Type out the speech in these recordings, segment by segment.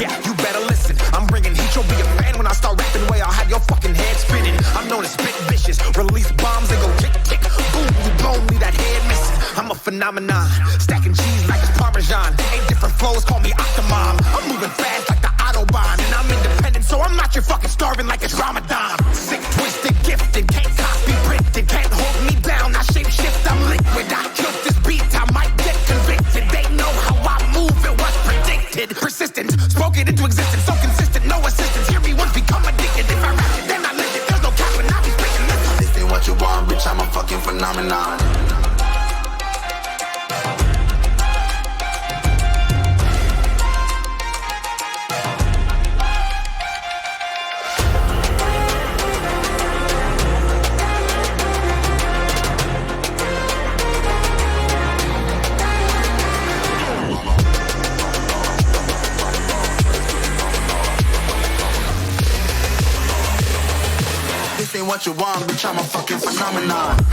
Yeah, you better listen. I'm bringing heat, you'll be a fan when I start rapping. Way I'll have your fucking head spinning. I'm known as spit vicious, release bombs and go tick tick. Boom, you blown me that head missing. I'm a phenomenon, stacking cheese like it's Parmesan. 8 different flows, call me Octomom. I'm moving fast like the Autobahn, and I'm independent, so I'm not your fucking starving like it's Ramadan. Sick, twisted, gifted, can't copy, printed, can't hold me down. I shape shift, I'm liquid. I killed this beat, I might get convicted. They know how I move, it was predicted. Persistent, spoke it into existence, so consistent, no assistance. Hear me once, become addicted. If I rap it, then I live it. There's no cap when I be speaking. This ain't what you want, bitch, I'm a fucking phenomenon. This ain't what you want, bitch, I'm a fucking phenomenon.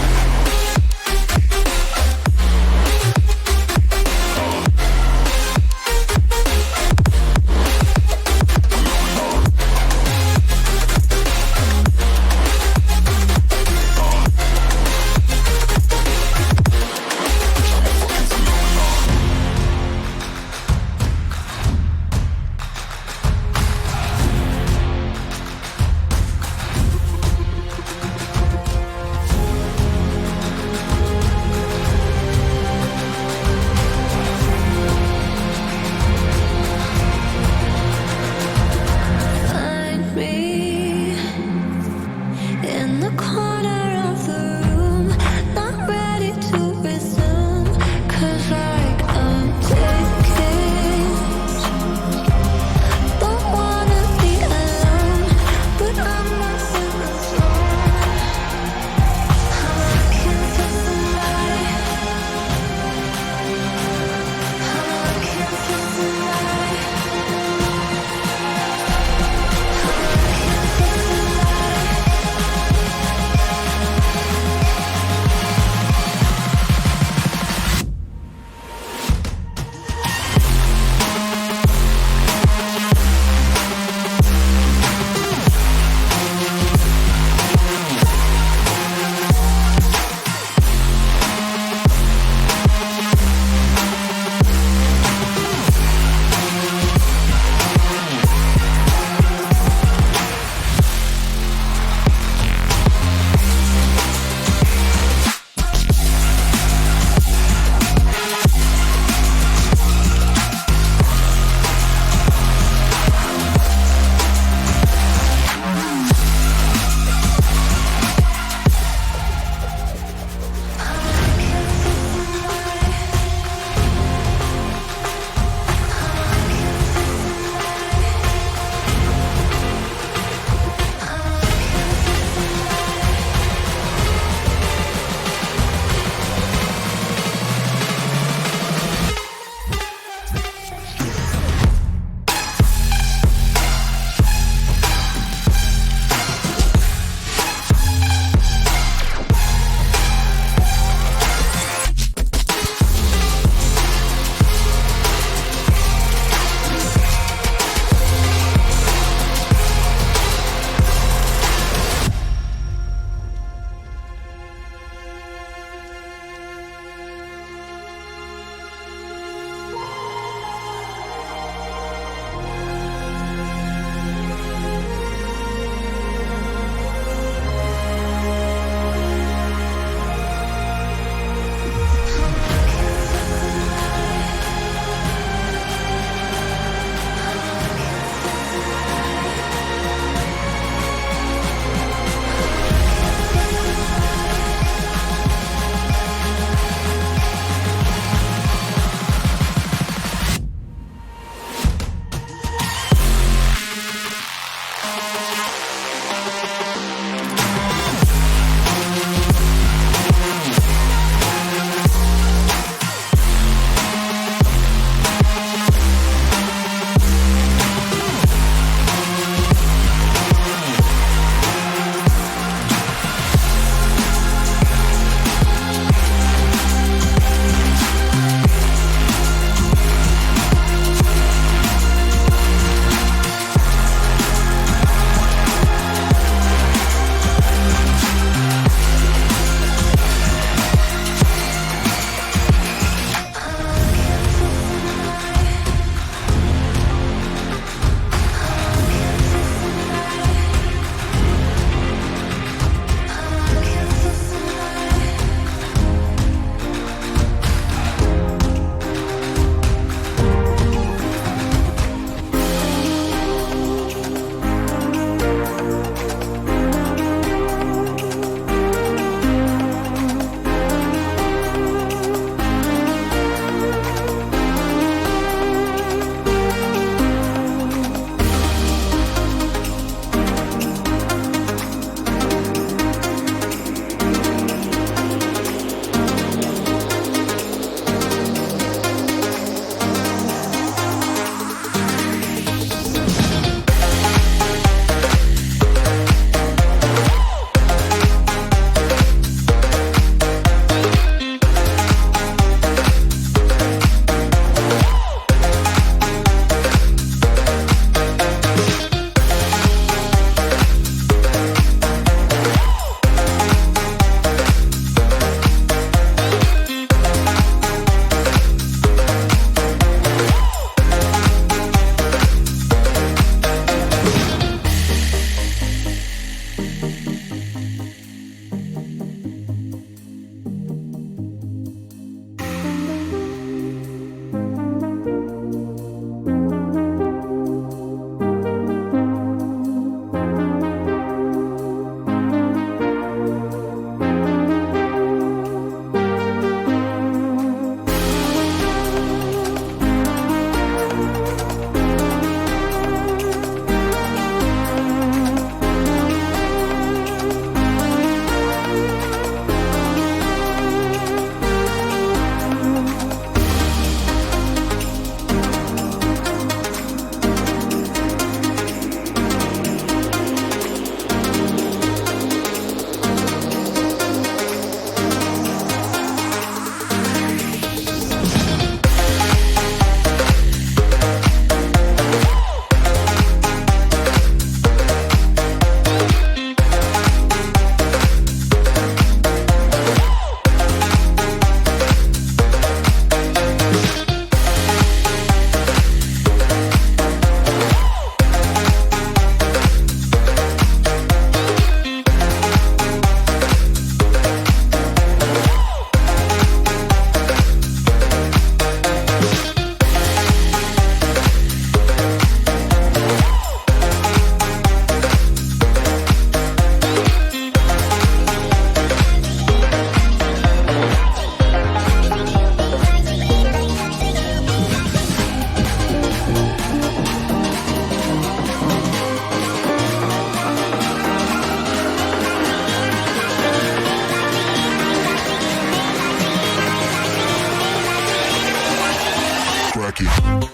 Crack it.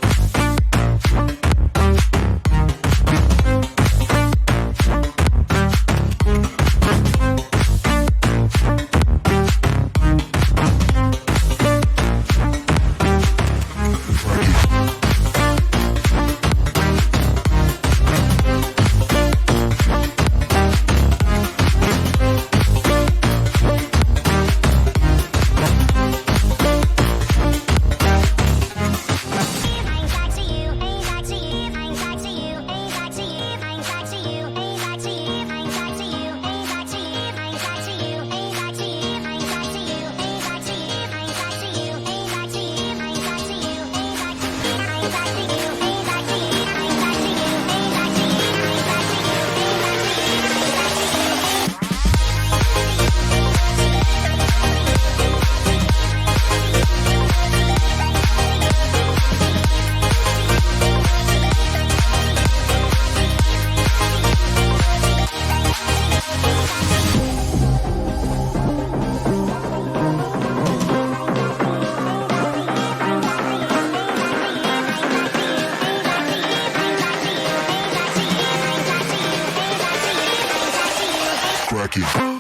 Crack it.